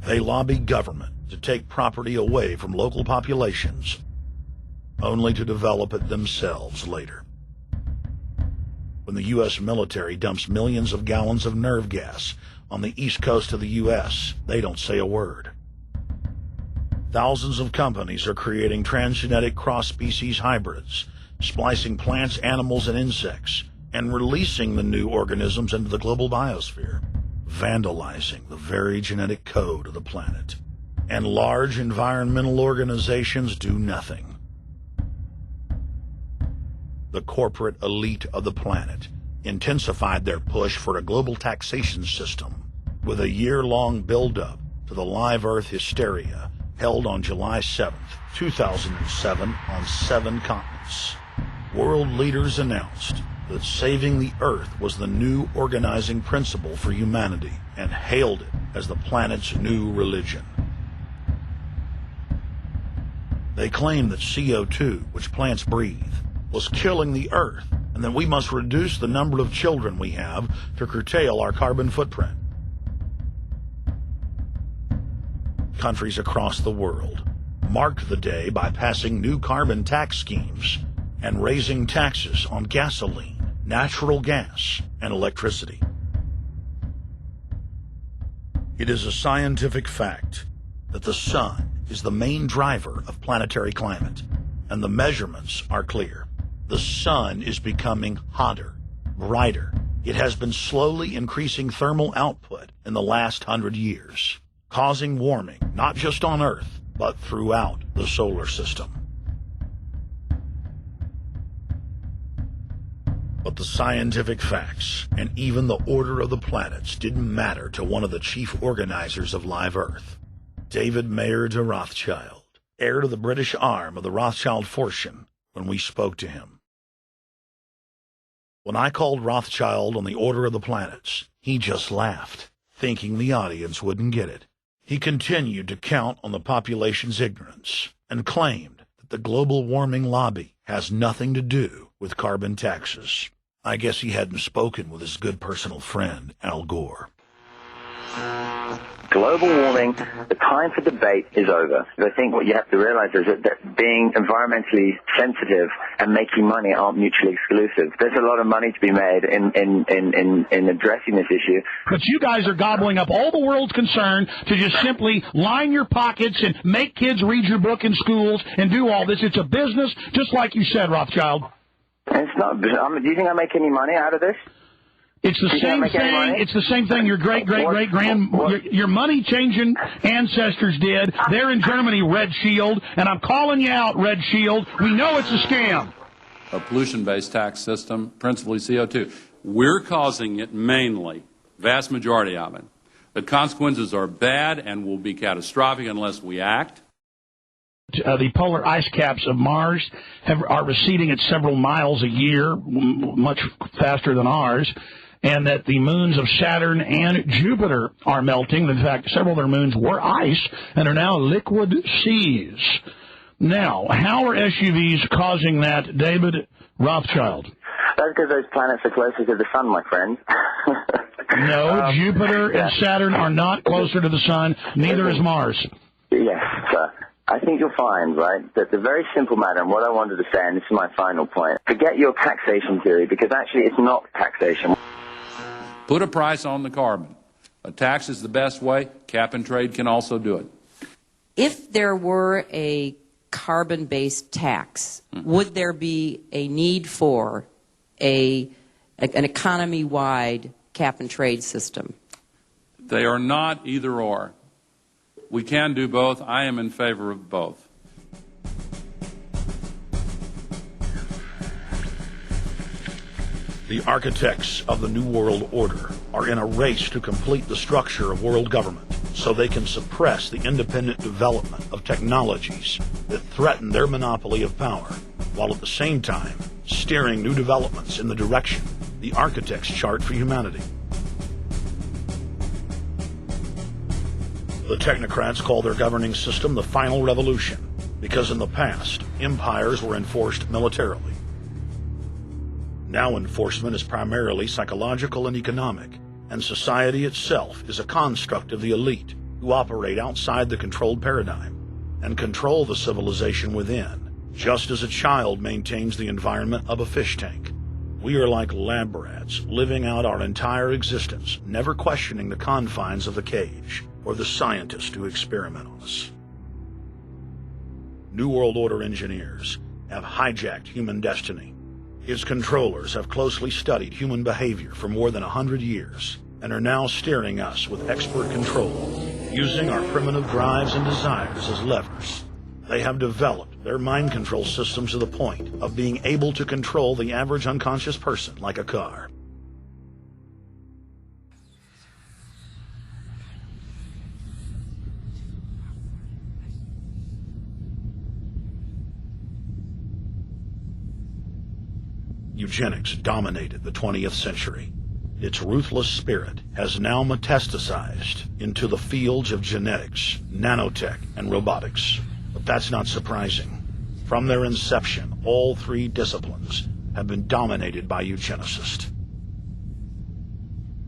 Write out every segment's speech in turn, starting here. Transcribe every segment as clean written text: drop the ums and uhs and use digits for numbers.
They lobby government to take property away from local populations, only to develop it themselves later. When the U.S. military dumps millions of gallons of nerve gas on the east coast of the U.S., they don't say a word. Thousands of companies are creating transgenetic cross-species hybrids, splicing plants, animals, and insects, and releasing the new organisms into the global biosphere, vandalizing the very genetic code of the planet. And large environmental organizations do nothing. The corporate elite of the planet intensified their push for a global taxation system with a year-long build-up to the Live Earth hysteria held on July 7th, 2007 on 7 continents. World leaders announced that saving the Earth was the new organizing principle for humanity and hailed it as the planet's new religion. They claimed that CO2, which plants breathe, was killing the Earth, and that we must reduce the number of children we have to curtail our carbon footprint. Countries across the world marked the day by passing new carbon tax schemes and raising taxes on gasoline, natural gas, and electricity. It is a scientific fact that the sun is the main driver of planetary climate, and the measurements are clear. The sun is becoming hotter, brighter. It has been slowly increasing thermal output in the last 100 years, causing warming not just on Earth, but throughout the solar system. But the scientific facts and even the order of the planets didn't matter to one of the chief organizers of Live Earth, David Mayer de Rothschild, heir to the British arm of the Rothschild fortune, when we spoke to him. When I called Rothschild on the order of the planets, he just laughed, thinking the audience wouldn't get it. He continued to count on the population's ignorance and claimed that the global warming lobby has nothing to do with carbon taxes. I guess he hadn't spoken with his good personal friend, Al Gore. Global warming, the time for debate is over. I think what you have to realize is that being environmentally sensitive and making money aren't mutually exclusive. There's a lot of money to be made in addressing this issue. But you guys are gobbling up all the world's concern to just simply line your pockets and make kids read your book in schools and do all this. It's a business, just like you said, Rothschild. It's not. Do you think I make any money out of this? It's the same thing. It's the same thing your your money-changing ancestors did. They're in Germany, Red Shield, and I'm calling you out, Red Shield. We know it's a scam. A pollution-based tax system, principally CO2. We're causing it mainly, vast majority of it. The consequences are bad and will be catastrophic unless we act. The polar ice caps of Mars are receding at several miles a year, much faster than ours, and that the moons of Saturn and Jupiter are melting. In fact, several of their moons were ice and are now liquid seas. Now, how are SUVs causing that, David Rothschild? That's because those planets are closer to the sun, my friend. No, Jupiter and Saturn are not closer to the sun. Neither is Mars. Yes, sir. I think you'll find, right, that the very simple matter, and what I wanted to say, and this is my final point, forget your taxation theory, because actually it's not taxation. Put a price on the carbon. A tax is the best way. Cap and trade can also do it. If there were a carbon-based tax, would there be a need for an economy-wide cap and trade system? They are not either or. We can do both. I am in favor of both. The architects of the New World Order are in a race to complete the structure of world government so they can suppress the independent development of technologies that threaten their monopoly of power, while at the same time steering new developments in the direction the architects chart for humanity. The technocrats call their governing system the final revolution because in the past, empires were enforced militarily. Now enforcement is primarily psychological and economic, and society itself is a construct of the elite who operate outside the controlled paradigm and control the civilization within, just as a child maintains the environment of a fish tank. We are like lab rats, living out our entire existence, never questioning the confines of the cage or the scientists who experiment on us. New World Order engineers have hijacked human destiny. Its controllers have closely studied human behavior for more than 100 years and are now steering us with expert control, using our primitive drives and desires as levers. They have developed their mind control systems to the point of being able to control the average unconscious person like a car. Eugenics dominated the 20th century. Its ruthless spirit has now metastasized into the fields of genetics, nanotech, and robotics. But that's not surprising. From their inception, all three disciplines have been dominated by eugenicists.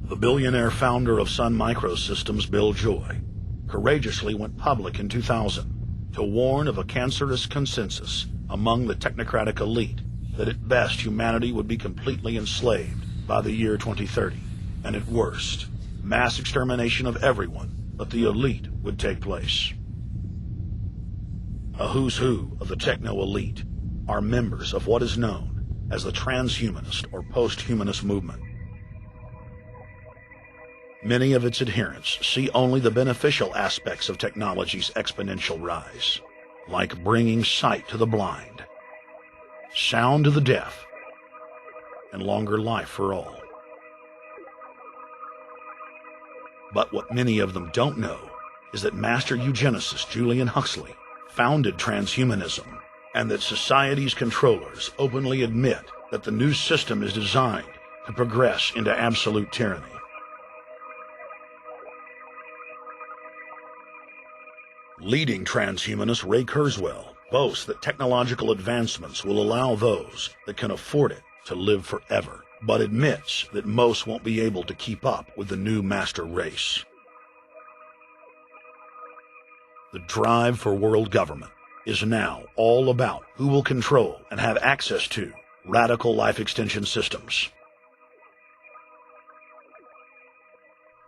The billionaire founder of Sun Microsystems, Bill Joy, courageously went public in 2000 to warn of a cancerous consensus among the technocratic elite that at best humanity would be completely enslaved by the year 2030, and at worst, mass extermination of everyone but the elite would take place. A who's who of the techno-elite are members of what is known as the transhumanist or post-humanist movement. Many of its adherents see only the beneficial aspects of technology's exponential rise, like bringing sight to the blind, sound to the deaf, and longer life for all. But what many of them don't know is that master eugenicist Julian Huxley founded transhumanism, and that society's controllers openly admit that the new system is designed to progress into absolute tyranny. Leading transhumanist Ray Kurzweil boasts that technological advancements will allow those that can afford it to live forever, but admits that most won't be able to keep up with the new master race. The drive for world government is now all about who will control and have access to radical life extension systems.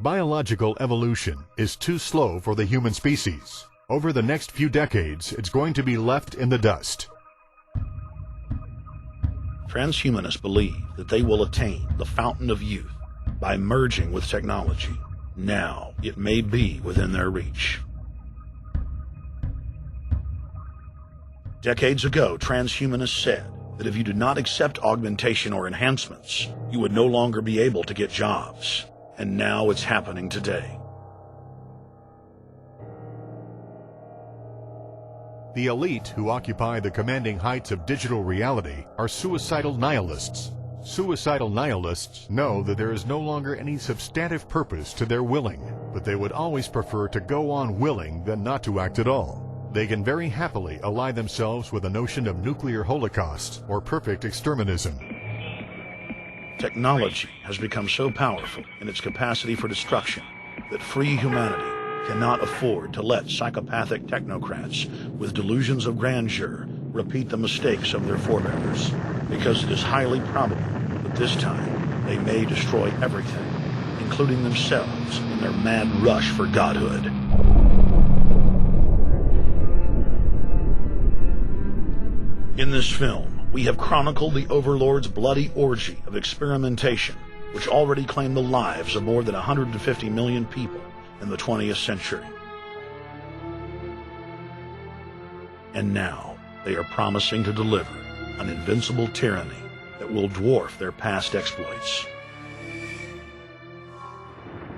Biological evolution is too slow for the human species. Over the next few decades, it's going to be left in the dust. Transhumanists believe that they will attain the fountain of youth by merging with technology. Now, it may be within their reach. Decades ago, transhumanists said that if you did not accept augmentation or enhancements, you would no longer be able to get jobs. And now it's happening today. The elite who occupy the commanding heights of digital reality are suicidal nihilists. Suicidal nihilists know that there is no longer any substantive purpose to their willing, but they would always prefer to go on willing than not to act at all. They can very happily ally themselves with the notion of nuclear holocaust or perfect exterminism. Technology has become so powerful in its capacity for destruction that free humanity cannot afford to let psychopathic technocrats with delusions of grandeur repeat the mistakes of their forebears, because it is highly probable that this time they may destroy everything, including themselves in their mad rush for godhood. In this film, we have chronicled the Overlord's bloody orgy of experimentation, which already claimed the lives of more than 150 million people in the 20th century. And now, they are promising to deliver an invincible tyranny that will dwarf their past exploits.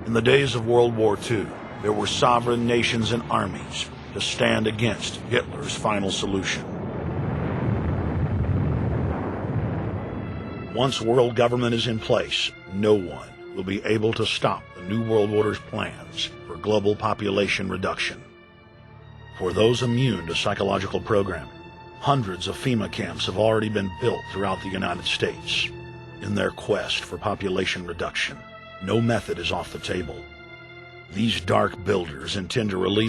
In the days of World War II, there were sovereign nations and armies to stand against Hitler's final solution. Once world government is in place, no one will be able to stop the New World Order's plans for global population reduction. For those immune to psychological programming, hundreds of FEMA camps have already been built throughout the United States. In their quest for population reduction, no method is off the table. These dark builders intend to release